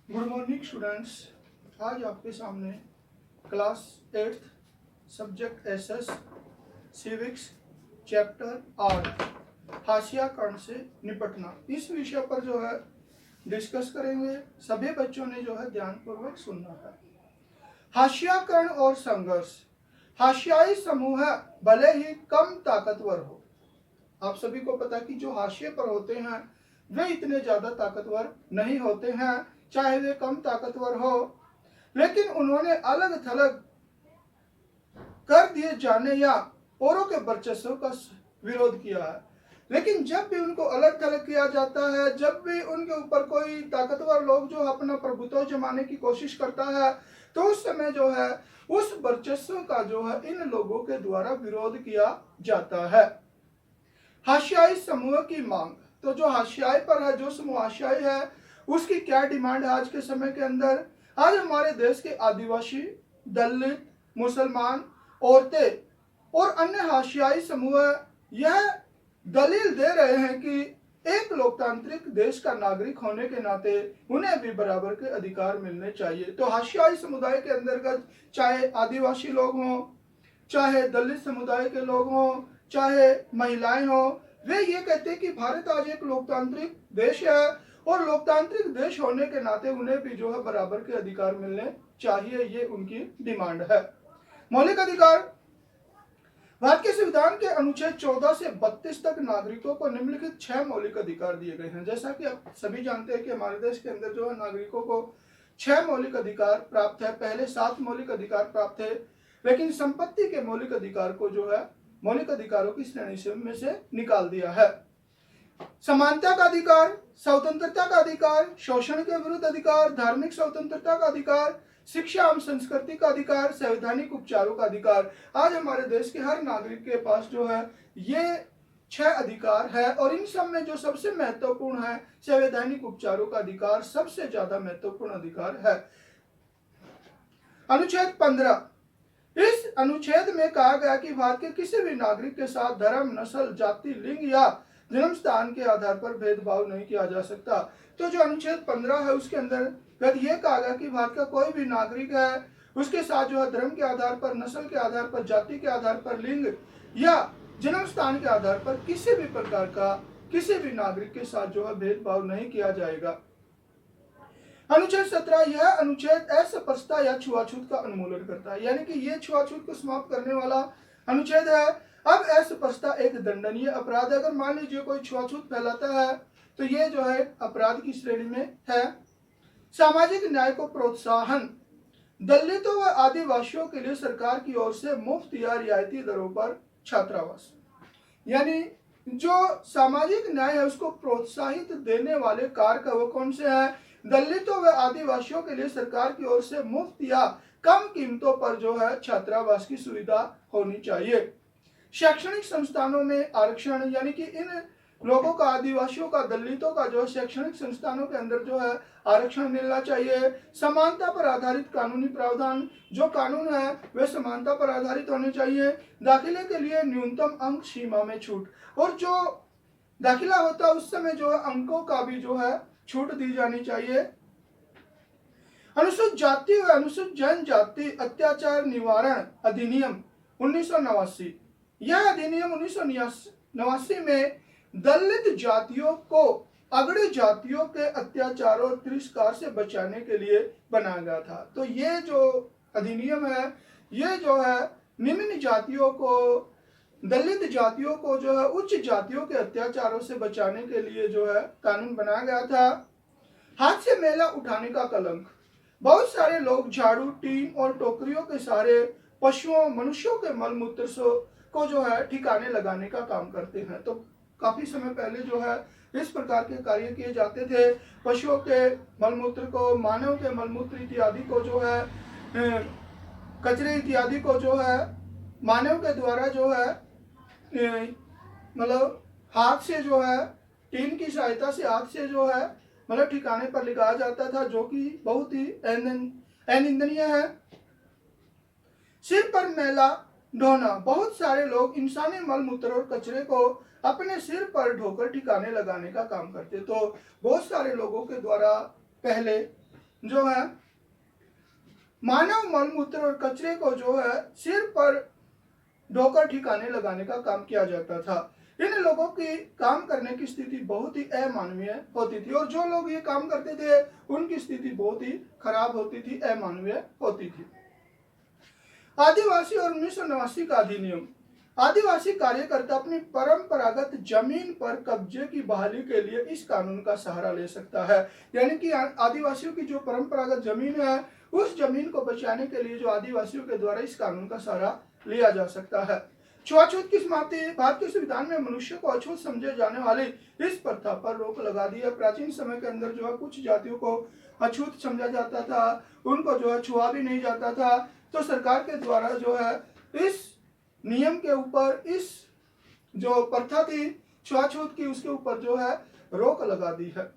Good morning students. आज आपके सामने class 8th subject SS civics chapter 8 हाशिया कर्ण से निपटना इस विषय पर जो है डिस्कस करेंगे। सभी बच्चों ने जो है ध्यानपूर्वक सुनना है। हाशिया कर्ण और संघर्ष। हाशियाई समूह भले ही कम ताकतवर हो, आप सभी को पता कि जो हाशिए पर होते हैं वे इतने ज्यादा ताकतवर नहीं होते हैं, चाहे वे कम ताकतवर हो, लेकिन उन्होंने अलग थलग कर दिए जाने या औरों के वर्चस्व का विरोध किया है। लेकिन जब भी उनको अलग थलग किया जाता है, जब भी उनके ऊपर कोई ताकतवर लोग जो अपना प्रभुत्व जमाने की कोशिश करता है, तो उस समय जो है उस वर्चस्व का जो है इन लोगों के द्वारा विरोध किया जाता है। हाशियाई समूह की मांग। तो जो हाशियाई पर है, जो समूह हाशियाई है, उसकी क्या डिमांड है आज के समय के अंदर? आज हमारे देश के आदिवासी, दलित, मुसलमान, औरतें और अन्य हाशियाई समूह यह दलील दे रहे हैं कि एक लोकतांत्रिक देश का नागरिक होने के नाते उन्हें भी बराबर के अधिकार मिलने चाहिए। तो हाशियाई समुदाय के अंतर्गत चाहे आदिवासी लोग हों, चाहे दलित समुदाय के लोग हों, चाहे महिलाएं हों, वे ये कहते हैं कि भारत आज एक लोकतांत्रिक देश है और लोकतांत्रिक देश होने के नाते उन्हें भी जो है बराबर के अधिकार मिलने चाहिए। ये उनकी डिमांड है। मौलिक अधिकार। भारत के संविधान के अनुच्छेद 14 से 32 तक नागरिकों को निम्नलिखित 6 मौलिक अधिकार दिए गए हैं। जैसा कि आप सभी जानते हैं कि हमारे देश के अंदर जो है नागरिकों को 6 मौलिक अधिकार प्राप्त है। पहले 7 मौलिक अधिकार प्राप्त थे, लेकिन संपत्ति के मौलिक अधिकार को जो है मौलिक अधिकारों की श्रेणी में से निकाल दिया है। समानता का अधिकार, स्वतंत्रता का अधिकार, शोषण के विरुद्ध अधिकार, धार्मिक स्वतंत्रता का अधिकार, शिक्षा एवं संस्कृति का अधिकार, संवैधानिक उपचारों का अधिकार। आज हमारे देश के हर नागरिक के पास जो है ये 6 अधिकार है और इन सब में जो सबसे महत्वपूर्ण है संवैधानिक उपचारों का अधिकार सबसे ज्यादा महत्वपूर्ण अधिकार है। अनुच्छेद 15। इस अनुच्छेद में कहा गया कि भारत के किसी भी नागरिक के साथ धर्म, नस्ल, जाति, लिंग या जन्म स्थान के आधार पर भेदभाव नहीं किया जा सकता। तो जो अनुच्छेद 15 है उसके अंदर यह कहा गया कि भारत का कोई भी नागरिक है, उसके साथ जो है धर्म के आधार पर, नस्ल के आधार पर, जाति के आधार पर, लिंग या जन्म स्थान के आधार पर किसी भी प्रकार का किसी भी नागरिक के साथ जो है भेदभाव नहीं किया जाएगा। अनुच्छेद 17। यह अनुच्छेद अस्पृश्यता या छुआछूत का उन्मूलन करता है, यानी कि यह छुआछूत को समाप्त करने वाला अनुच्छेद है। अब अस्पृश्यता एक दंडनीय अपराध है। अगर मान लीजिए कोई छुआछूत फैलाता है तो यह जो है अपराध की श्रेणी में है। सामाजिक न्याय को प्रोत्साहन। दलितों व आदिवासियों के लिए सरकार की ओर से मुफ्त या रियायती दरों पर छात्रावास, यानी जो सामाजिक न्याय है उसको प्रोत्साहित देने वाले कार्य वो कौन से हैं? दलितों व आदिवासियों के लिए सरकार की ओर से मुफ्त या कम कीमतों पर जो है छात्रावास की सुविधा होनी चाहिए। शैक्षणिक संस्थानों में आरक्षण, यानी कि इन लोगों का, आदिवासियों का, दलितों का जो है शैक्षणिक संस्थानों के अंदर जो है आरक्षण मिलना चाहिए। समानता पर आधारित कानूनी प्रावधान, जो कानून है वे समानता पर आधारित होने चाहिए। दाखिले के लिए न्यूनतम अंक सीमा में छूट, और जो दाखिला होता है उस समय जो है अंकों का भी जो है छूट दी जानी चाहिए। अनुसूचित जाति व अनुसूचित जनजाति अत्याचार निवारण अधिनियम 1989। यह अधिनियम 1989 में दलित जातियों को अगड़ी जातियों के अत्याचार और तिरस्कार से बचाने के लिए बनाया गया था। तो ये जो अधिनियम है ये जो है निम्न जातियों को, दलित जातियों को जो है उच्च जातियों के अत्याचारों से बचाने के लिए जो है कानून बनाया गया था। हाथ से मैला उठाने का कलंक। बहुत सारे लोग झाड़ू, टीन और टोकरियों के सहारे पशुओं, मनुष्यों के मलमूत्र को जो है ठिकाने लगाने का काम करते हैं। तो काफी समय पहले जो है इस प्रकार के कार्य किए जाते थे। पशुओं के मलमूत्र को, मानव के मलमूत्र इत्यादि को जो है, कचरे इत्यादि को जो है मानव के द्वारा जो है मतलब हाथ से जो है, टीन की सहायता से हाथ से जो है मतलब ठिकाने पर लगाया जाता था, जो कि बहुत ही अनिंदनीय है। सिर पर मैला ढोना। बहुत सारे लोग इंसानी मल मूत्र और कचरे को अपने सिर पर ढोकर ठिकाने लगाने का काम करते। तो बहुत सारे लोगों के द्वारा पहले जो है मानव मलमूत्र और कचरे को जो है सिर पर ढोकर ठिकाने लगाने का काम किया जाता था। इन लोगों की काम करने की स्थिति बहुत ही अमानवीय होती थी और जो लोग ये काम करते थे उनकी स्थिति बहुत ही खराब होती थी, अमानवीय होती थी। आदिवासी और 1989 का अधिनियम। आदिवासी कार्यकर्ता अपनी परंपरागत जमीन पर कब्जे की बहाली के लिए इस कानून का सहारा ले सकता है। यानी कि आदिवासियों की जो परंपरागत जमीन है उस जमीन को बचाने के लिए जो आदिवासियों के द्वारा इस कानून का सहारा लिया जा सकता है। छुआछूत की समाप्ति। भारत के संविधान में मनुष्य को अछूत समझे जाने वाली इस प्रथा पर रोक लगा दी है। प्राचीन समय के अंदर जो है कुछ जातियों को अछूत समझा जाता था, उनको जो है छुआ भी नहीं जाता था। तो सरकार के द्वारा जो है इस नियम के ऊपर, इस जो प्रथा थी छुआछूत की, उसके ऊपर जो है रोक लगा दी है।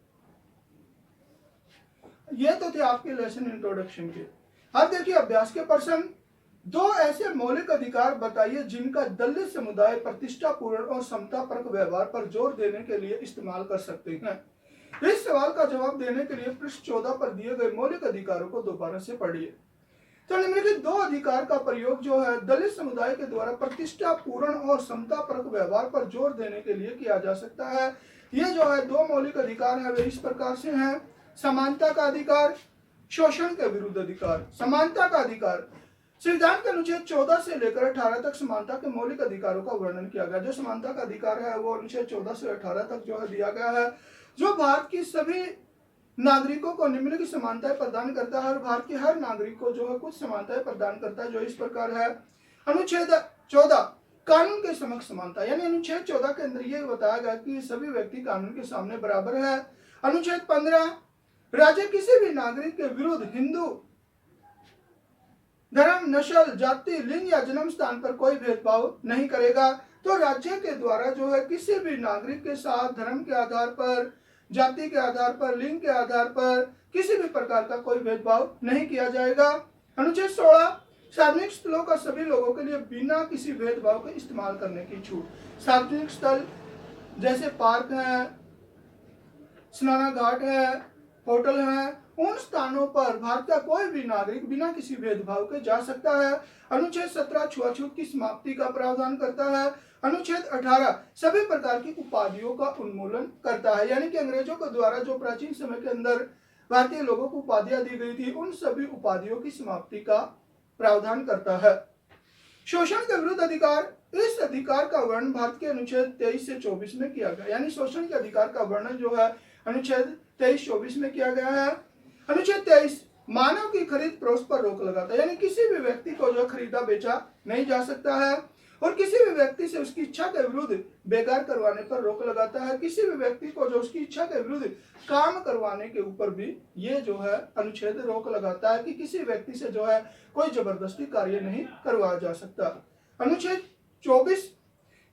ये तो थे आपके लेसन इंट्रोडक्शन के। अब देखिए अभ्यास के प्रश्न। 2 ऐसे मौलिक अधिकार बताइए जिनका दलित समुदाय प्रतिष्ठापूर्ण और समतापरक व्यवहार पर जोर देने के लिए इस्तेमाल कर सकते हैं। इस सवाल का जवाब देने के लिए पृष्ठ 14 पर दिए गए मौलिक अधिकारों को दोबारा से पढ़िए। तो निम्नलिखित 2 अधिकार का प्रयोग जो है दलित समुदाय के द्वारा प्रतिष्ठापूर्ण और समतापरक व्यवहार पर जोर देने के लिए किया जा सकता है। ये जो है 2 मौलिक अधिकार है वे इस प्रकार से हैं। समानता का अधिकार, शोषण के विरुद्ध अधिकार। समानता का अधिकार। संविधान के अनुच्छेद 14 से लेकर 18 तक समानता के मौलिक अधिकारों का वर्णन किया गया। जो समानता का अधिकार है वो अनुच्छेद 14 से 18 तक जो है दिया गया है, जो भारत की सभी नागरिकों को निम्नलिखित समानताएं प्रदान करता है और भारत के हर नागरिक को जो है कुछ समानताएं प्रदान करता है, जो इस प्रकार है। अनुच्छेद 14 कानून के समक्ष समानता, यानी अनुच्छेद 14 के अंदर ये बताया गया कि सभी व्यक्ति कानून के सामने बराबर है। अनुच्छेद 15 राज्य किसी भी नागरिक के विरुद्ध हिंदू धर्म, नस्ल, जाति, लिंग या जन्म स्थान पर कोई भेदभाव नहीं करेगा। तो राज्य के द्वारा जो है किसी भी नागरिक के साथ धर्म के आधार पर, जाति के आधार पर, लिंग के आधार पर किसी भी प्रकार का कोई भेदभाव नहीं किया जाएगा। अनुच्छेद 16 सार्वजनिक स्थलों का सभी लोगों के लिए बिना किसी भेदभाव के इस्तेमाल करने की छूट। सार्वजनिक स्थल जैसे पार्क है, स्नान घाट है, होटल है, उन स्थानों पर भारत का कोई भी नागरिक बिना किसी भेदभाव के जा सकता है। अनुच्छेद 17 छुआछूत की समाप्ति का प्रावधान करता है। अनुच्छेद 18 सभी प्रकार की उपाधियों का उन्मूलन करता है, यानी कि अंग्रेजों के द्वारा जो प्राचीन समय के अंदर भारतीय लोगों को उपाधियां दी गई थी उन सभी उपाधियों की समाप्ति का प्रावधान करता है। शोषण के विरुद्ध अधिकार। इस अधिकार का वर्णन भारत के अनुच्छेद 23 से 24 में किया गया, यानी शोषण के अधिकार का वर्णन जो है अनुच्छेद 23-24 में किया गया है। अनुच्छेद 23 मानव की खरीद फरोख्त पर रोक लगाता है, यानी किसी भी व्यक्ति को जो खरीदा बेचा नहीं जा सकता है और किसी भी व्यक्ति से उसकी इच्छा के विरुद्ध बेकार करवाने पर रोक लगाता है। किसी भी व्यक्ति को जो उसकी इच्छा के विरुद्ध काम करवाने के ऊपर भी ये जो है अनुच्छेद रोक लगाता है कि किसी व्यक्ति से जो है कोई जबरदस्ती कार्य नहीं करवाया जा सकता। अनुच्छेद 24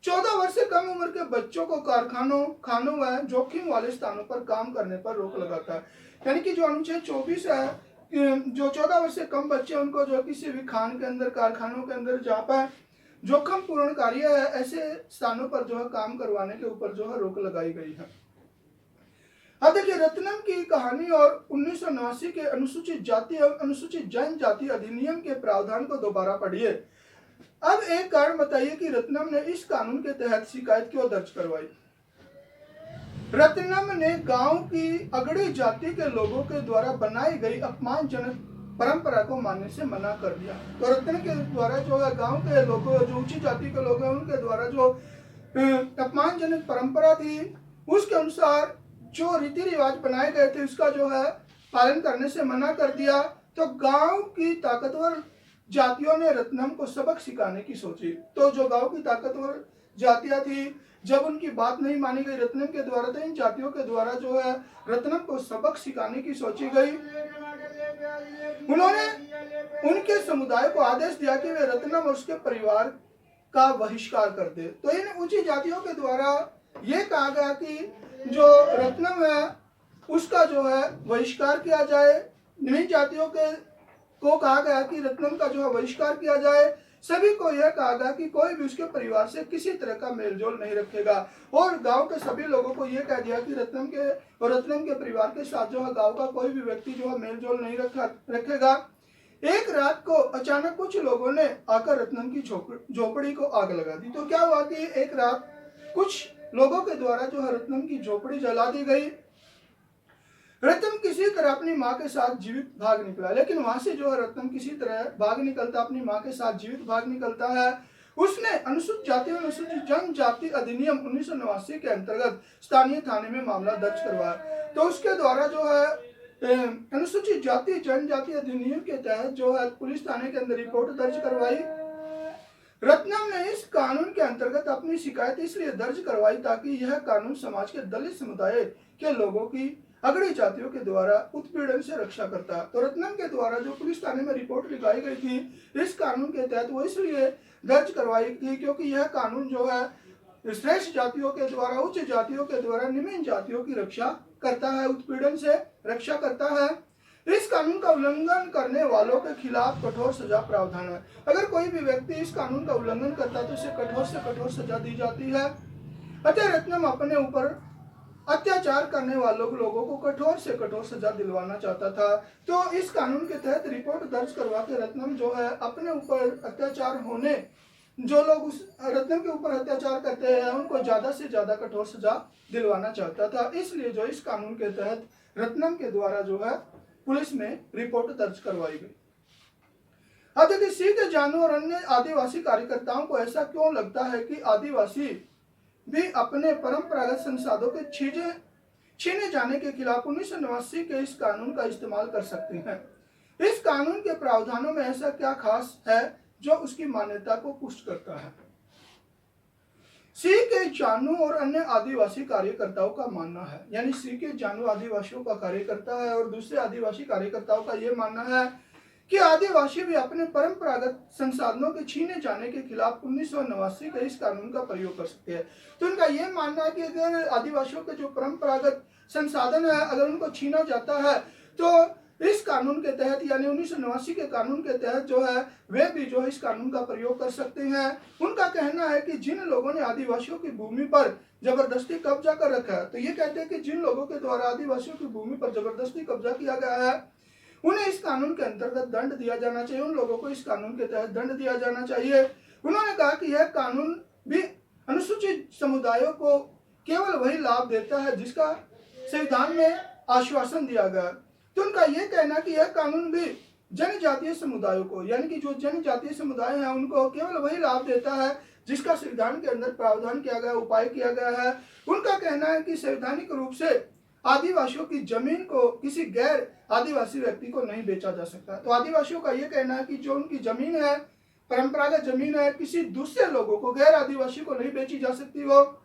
14 वर्ष से कम उम्र के बच्चों को कारखानों, खानों व जोखिम वाले स्थानों पर काम करने पर रोक लगाता है, यानी कि जो अनुच्छेद 24 है, जो 14 वर्ष से कम बच्चे उनको जो किसी भी खान के अंदर, कारखानों के अंदर जहाँ पर जोखिम पूर्ण कार्य है ऐसे स्थानों पर जो है काम करवाने के ऊपर जो है रोक लगाई गई है। अब देखिए रत्नम की कहानी और 1989 के अनुसूचित जाति एवं अनुसूचित जनजाति अधिनियम के प्रावधान को दोबारा पढ़िए। अब एक कारण बताइए कि रत्नम ने इस कानून के तहत शिकायत क्यों दर्ज करवाई। रत्नम ने गांव की अगड़ी जाति के लोगों के द्वारा बनाई गई अपमानजनक परंपरा को मानने से मना कर दिया। तो रत्न के द्वारा जो है गांव के लोगों, जो ऊंची जाति के लोग हैं उनके द्वारा जो अपमानजनक परंपरा थी उसके अनुसार जो रीति रिवाज बनाए गए थे उसका जो है पालन करने से मना कर दिया। तो गांव की ताकतवर जातियों ने रत्नम को सबक सिखाने की सोची। तो जो गांव की ताकतवर जातियां थी जब उनकी बात नहीं मानी गई रत्नम के द्वारा, तो इन जातियों के द्वारा जो है रत्नम को सबक सिखाने की सोची गई। उन्होंने उनके समुदाय को आदेश दिया कि वे रत्नम और उसके परिवार का बहिष्कार कर दे। तो इन ऊंची जातियों के द्वारा यह कहा गया कि जो रत्नम है उसका जो है बहिष्कार किया जाए। निम्न जातियों के को कहा गया कि रत्नम का जो है बहिष्कार किया जाए। सभी को यह कहा गया कि कोई भी उसके परिवार से किसी तरह का मेलजोल नहीं रखेगा। और गांव के सभी लोगों को यह कह दिया कि रत्नम के परिवार के साथ जो है गांव का कोई भी व्यक्ति जो है मेलजोल नहीं रखेगा। एक रात को अचानक कुछ लोगों ने आकर रत्नम की झोपड़ी को आग लगा दी। तो क्या हुआ कि एक रात कुछ लोगों के द्वारा जो है रत्नम की झोपड़ी जला दी गई। रत्नम किसी तरह अपनी माँ के साथ जीवित भाग निकला, लेकिन वहां से जो है रत्नम किसी तरह भाग निकलता, अपनी माँ के साथ जीवित भाग निकलता है। उसने अनुसूचित जाति और अनुसूचित जनजाति अधिनियम 1989 के अंतर्गत स्थानीय थाने में मामला दर्ज करवाया। तो उसके द्वारा जो है अनुसूचित जाति जनजाति अधिनियम के तहत जो है पुलिस थाने के अंदर रिपोर्ट दर्ज करवाई। रत्नम ने इस कानून के अंतर्गत अपनी शिकायत इसलिए दर्ज करवाई ताकि यह कानून समाज के दलित समुदाय के लोगों की अगड़ी जातियों के द्वारा उत्पीड़न से रक्षा करता है। तो रत्नम के द्वारा जो पुलिस थाने में रिपोर्ट लिखाई गई थी इस कानून के तहत, वो इसलिए दर्ज करवाई थी क्योंकि यह कानून जो है श्रेष्ठ जातियों के द्वारा, उच्च जातियों के द्वारा निम्न जातियों की रक्षा करता है, उत्पीड़न से रक्षा करता है। इस कानून का उल्लंघन करने वालों के खिलाफ कठोर सजा प्रावधान है। अगर कोई भी व्यक्ति इस कानून का उल्लंघन करता है तो उसे कठोर से कठोर सजा दी जाती है। अतः रत्नम अपने ऊपर अत्याचार करने वालों लोगों को कठोर से कठोर सजा दिलवाना चाहता था। तो इस कानून के तहत रिपोर्ट दर्ज करवा के रत्नम जो है अपने ऊपर अत्याचार होने, जो लोग उस रत्नम के ऊपर अत्याचार करते हैं उनको ज्यादा से ज्यादा कठोर सजा दिलवाना चाहता था। इसलिए जो इस कानून के तहत रत्नम के द्वारा जो है पुलिस में रिपोर्ट दर्ज करवाई गई। अब देखिए, सीख, जानू और अन्य आदिवासी कार्यकर्ताओं को ऐसा क्यों लगता है कि आदिवासी भी अपने परंपरागत संसाधनों के छीने जाने के खिलाफ 1989 के इस कानून का इस्तेमाल कर सकते हैं। इस कानून के प्रावधानों में ऐसा क्या खास है जो उसकी मान्यता को पुष्ट करता है? सीख, जानू और अन्य आदिवासी कार्यकर्ताओं का मानना है, यानी सीख, जानू आदिवासियों का कार्यकर्ता है और दूसरे आदिवासी कार्यकर्ताओं का यह मानना है कि आदिवासी भी अपने परंपरागत संसाधनों के छीने जाने के खिलाफ 1989 के इस कानून का प्रयोग कर सकते हैं। तो उनका यह मानना है कि अगर आदिवासियों के जो परंपरागत संसाधन है अगर उनको छीना जाता है तो इस कानून के तहत, यानी 1989 के कानून के तहत जो है वे भी जो है इस कानून का प्रयोग कर सकते हैं। उनका कहना है कि जिन लोगों ने आदिवासियों की भूमि पर जबरदस्ती कब्जा कर रखा है, तो ये कहते हैं कि जिन लोगों के द्वारा आदिवासियों की भूमि पर जबरदस्ती कब्जा किया गया है उन्हें इस कानून के अंतर्गत दंड दिया जाना चाहिए, उन लोगों को इस कानून के तहत दंड दिया जाना चाहिए। उन्होंने कहा कि यह कानून भी अनुसूचित समुदायों को केवल वही लाभ देता है जिसका संविधान में आश्वासन दिया गया। तो उनका यह कहना कि यह कानून भी जनजातीय समुदायों को, यानी कि जो जनजातीय समुदाय हैं उनको केवल वही लाभ देता है जिसका संविधान के अंदर प्रावधान किया गया, उपाय किया गया है। उनका कहना है कि संवैधानिक रूप से आदिवासियों की जमीन को किसी गैर आदिवासी व्यक्ति को नहीं बेचा जा सकता। तो आदिवासियों का यह कहना है कि जो उनकी जमीन है, परंपरागत जमीन है, किसी दूसरे लोगों को, गैर आदिवासी को नहीं बेची जा सकती। वो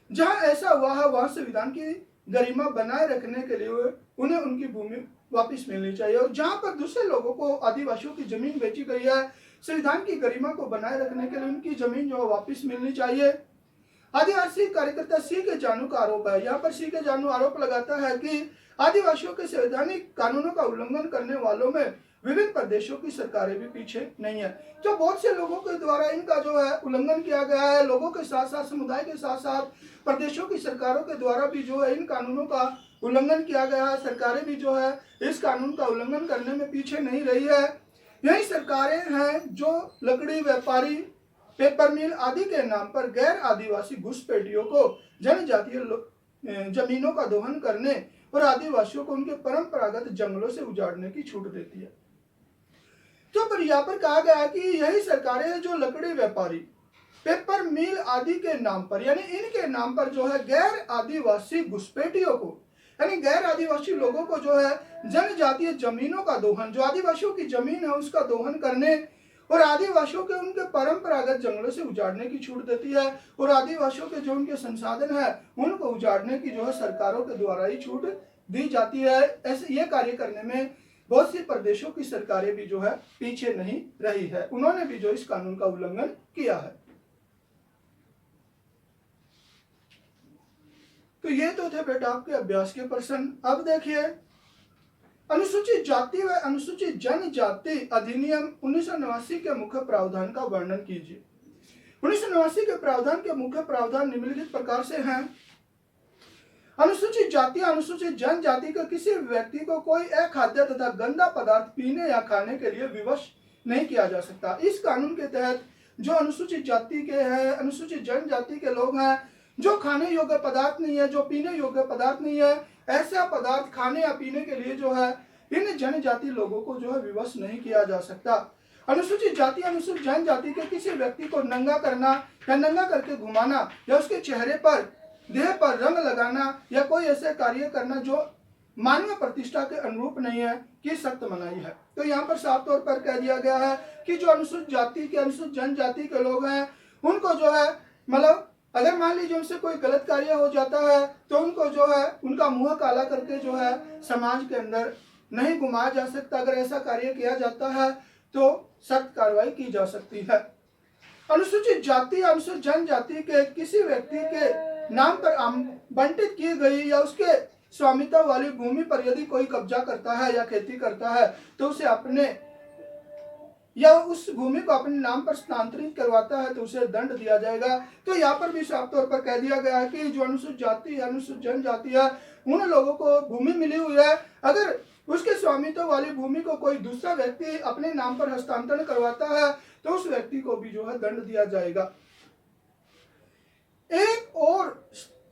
जहां ऐसा हुआ है वहां संविधान की गरिमा बनाए रखने के लिए उन्हें उनकी भूमि वापस मिलनी चाहिए, और जहां पर दूसरे लोगों को आदिवासियों की जमीन बेची गई है संविधान की गरिमा को बनाए रखने के लिए उनकी जमीन जो वापस मिलनी चाहिए। आदिवासी कार्यकर्ता सीख, जानू का आरोप है। यहाँ पर सीख, जानू आरोप लगाता है कि आदिवासियों के संवैधानिक कानूनों का उल्लंघन करने वालों में विभिन्न प्रदेशों की सरकारें भी पीछे नहीं है। तो बहुत से लोगों के द्वारा इनका जो है उल्लंघन किया गया है, लोगों के साथ साथ, समुदाय के साथ साथ प्रदेशों की सरकारों के द्वारा भी जो है इन कानूनों का उल्लंघन किया गया है। सरकारें भी जो है इस कानून का उल्लंघन करने में पीछे नहीं रही है। यही सरकारें हैं जो लकड़ी व्यापारी, पेपर मिल आदि के नाम पर गैर आदिवासी घुसपैठियों को जनजातीय जमीनों का दोहन करने और आदिवासियों को उनके परंपरागत जंगलों से उजाड़ने की छूट देती है। तो पर यहाँ पर कहा गया है कि यही सरकारें हैं जो लकड़ी व्यापारी, पेपर मिल आदि के नाम पर, यानी इनके नाम पर जो है गैर आदिवासी घुसपैठियों को, यानी गैर आदिवासी लोगों को जो है जनजातीय जमीनों का दोहन, जो आदिवासियों की जमीन है उसका दोहन करने और आदिवासियों के उनके परंपरागत जंगलों से उजाड़ने की छूट देती है, और आदिवासियों के जो उनके संसाधन है उनको उजाड़ने की जो है सरकारों के द्वारा ही छूट दी जाती है। ऐसे ये कार्य करने में बहुत सी प्रदेशों की सरकारें भी जो है पीछे नहीं रही है, उन्होंने भी जो इस कानून का उल्लंघन किया है। तो ये तो थे बेटा आपके अभ्यास के प्रश्न। अब देखिए अनुसूचित जाति व अनुसूचित जनजाति अधिनियम 1989 के मुख्य प्रावधान का वर्णन कीजिए। 1989 के प्रावधान के मुख्य प्रावधान निम्नलिखित प्रकार से हैं। अनुसूचित जाति अनुसूचित जनजाति के किसी व्यक्ति को कोई अखाद्य तथा गंदा पदार्थ पीने या खाने के लिए विवश नहीं किया जा सकता। इस कानून के तहत जो अनुसूचित जाति के हैं, अनुसूचित जनजाति के लोग हैं, जो खाने योग्य पदार्थ नहीं है, जो पीने योग्य पदार्थ नहीं है, ऐसा पदार्थ खाने या पीने के लिए जो है इन जनजाति लोगों को जो है विवश नहीं किया जा सकता। अनुसूचित जाति अनुसूचित जनजाति के किसी व्यक्ति को नंगा करना या नंगा करके घुमाना या उसके चेहरे पर, देह पर रंग लगाना या कोई ऐसे कार्य करना जो मानवीय प्रतिष्ठा के अनुरूप नहीं है कि सख्त मनाही है। तो यहाँ पर साफ तौर पर कह दिया गया है कि जो अनुसूचित जाति के अनुसूचित जनजाति के लोग हैं उनको जो है मतलब अगर मान लीजिए उनसे कोई गलत कार्य हो जाता है तो उनको जो है उनका मुंह काला करके जो है समाज के अंदर नहीं घुमाया जा सकता। अगर ऐसा कार्य किया जाता है तो सख्त कार्रवाई की जा सकती है। अनुसूचित जाति अनुसूचित जनजाति के किसी व्यक्ति के नाम पर आवंटित की गई या उसके स्वामित्व वाली भूमि पर यदि कोई कब्जा करता है या खेती करता है तो उसे अपने या उस भूमि को अपने नाम पर स्थानांतरित करवाता है तो उसे दंड दिया जाएगा। तो यहाँ पर भी साफ तौर पर कह दिया गया है कि जो अनुसूचित जाति अनुसूचित जनजाति है उन लोगों को भूमि मिली हुई है, अगर उसके स्वामित्व वाली भूमि को कोई दूसरा व्यक्ति अपने नाम पर हस्तांतरण करवाता है तो उस व्यक्ति को भी जो है दंड दिया जाएगा। एक और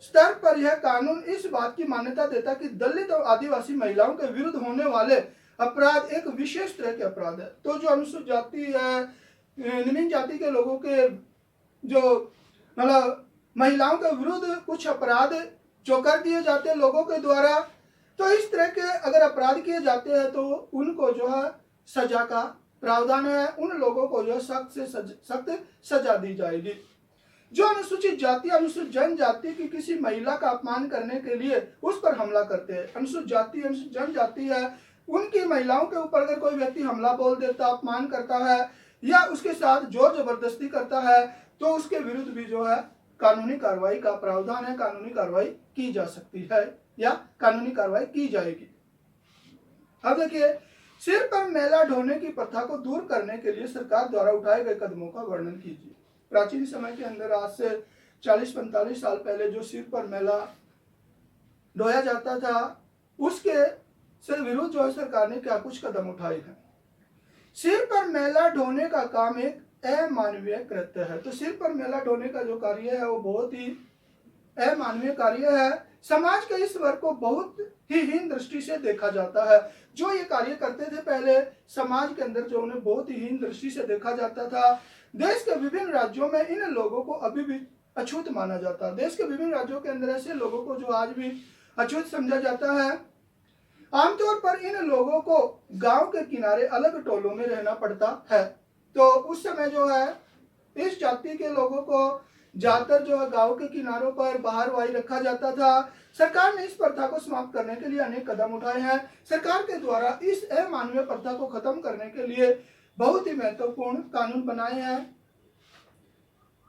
स्तर पर यह कानून इस बात की मान्यता देता कि दलित और आदिवासी महिलाओं के विरुद्ध होने वाले अपराध एक विशेष तरह के अपराध है। तो जो अनुसूचित जाति है, निम्न जाति के लोगों के जो मतलब महिलाओं के विरुद्ध कुछ अपराध जो कर दिए जाते हैं लोगों के द्वारा, तो इस तरह के अगर अपराध किए जाते हैं तो उनको जो है सजा का प्रावधान है, उन लोगों को जो सख्त से सख्त सजा दी जाएगी। जो अनुसूचित जाति अनुसूचित जनजाति की किसी महिला का अपमान करने के लिए उस पर हमला करते हैं, अनुसूचित जाति अनुसूचित जनजाति है उनकी महिलाओं के ऊपर अगर कोई व्यक्ति हमला बोल देता, अपमान करता है या उसके साथ जोर जबरदस्ती करता है तो उसके विरुद्ध भी जो है कानूनी कार्रवाई का प्रावधान है, कानूनी कार्रवाई की जा सकती है या कानूनी कार्रवाई की जाएगी। अब देखिए, सिर पर मैला ढोने की प्रथा को दूर करने के लिए सरकार द्वारा उठाए गए कदमों का वर्णन कीजिए। प्राचीन समय के अंदर आज से 40-45 साल पहले जो सिर पर मैला ढोया जाता था उसके से विरुद्ध जो है सरकार ने क्या कुछ कदम उठाए हैं। सिर पर मैला ढोने का काम एक अमानवीय कृत्य है। तो सिर पर मैला ढोने का जो कार्य है वो बहुत ही अमानवीय कार्य है। समाज के इस वर्ग को बहुत ही हीन दृष्टि से देखा जाता है। जो ये कार्य करते थे पहले समाज के अंदर जो उन्हें बहुत ही हीन दृष्टि से देखा जाता था। देश के विभिन्न राज्यों में इन लोगों को अभी भी अछूत माना जाता है। देश के विभिन्न राज्यों के अंदर ऐसे लोगों को जो आज भी अछूत समझा जाता है। आमतौर पर इन लोगों को गांव के किनारे अलग टोलों में रहना पड़ता है। तो उस समय जो है इस जाति के लोगों को ज्यादातर जो है गांव के किनारों पर बाहर वाई रखा जाता था। सरकार ने इस प्रथा को समाप्त करने के लिए अनेक कदम उठाए हैं। सरकार के द्वारा इस अमानवीय प्रथा को खत्म करने के लिए बहुत ही महत्वपूर्ण कानून बनाए हैं।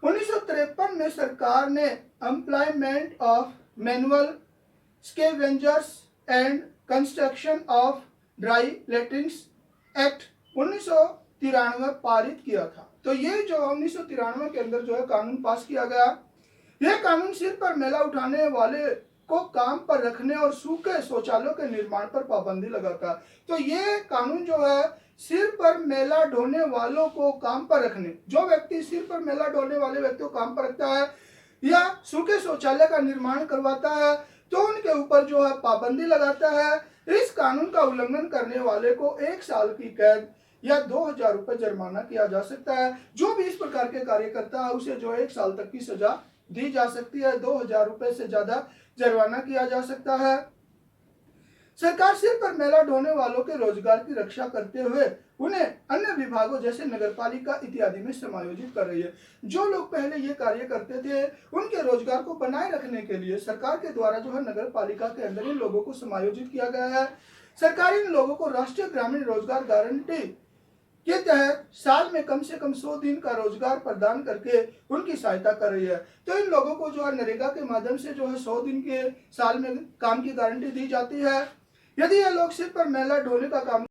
1953 में सरकार ने employment of manual scavengers and construction of dry लेटरिंग्स act 1993 पारित किया था। तो ये जो 1993 के अंदर जो है कानून पास किया गया, यह कानून सिर पर मैला उठाने वाले को काम पर रखने और सूखे शौचालयों के निर्माण पर पाबंदी लगाता है। तो ये कानून जो है सिर पर मैला ढोने वालों को काम पर रखने, जो व्यक्ति सिर पर मैला ढोने वाले व्यक्ति को काम पर रखता है या सूखे शौचालय का निर्माण करवाता है तो उनके ऊपर जो है पाबंदी लगाता है। इस कानून का उल्लंघन करने वाले को 1 साल की कैद या 2000 रुपए जुर्माना किया जा सकता है। जो भी इस प्रकार के कार्य करता है उसे जो 1 साल तक की सजा दी जा सकती है, 2000 रुपए से ज्यादा जुर्माना किया जा सकता है। सरकार सिर पर मैला ढोने वालों के रोजगार की रक्षा करते हुए उन्हें अन्य विभागों जैसे नगरपालिका इत्यादि में समायोजित कर रही है। जो लोग पहले ये कार्य करते थे उनके रोजगार को बनाए रखने के लिए सरकार के द्वारा जो है नगरपालिका के अंदर इन लोगों को समायोजित किया गया है। सरकार इन लोगों को राष्ट्रीय ग्रामीण रोजगार गारंटी के तहत साल में कम से कम 100 दिन का रोजगार प्रदान करके उनकी सहायता कर रही है। तो इन लोगों को जो है नरेगा के माध्यम से जो है 100 दिन के साल में काम की गारंटी दी जाती है। यदि ये लोग सिर पर मैला ढोने का काम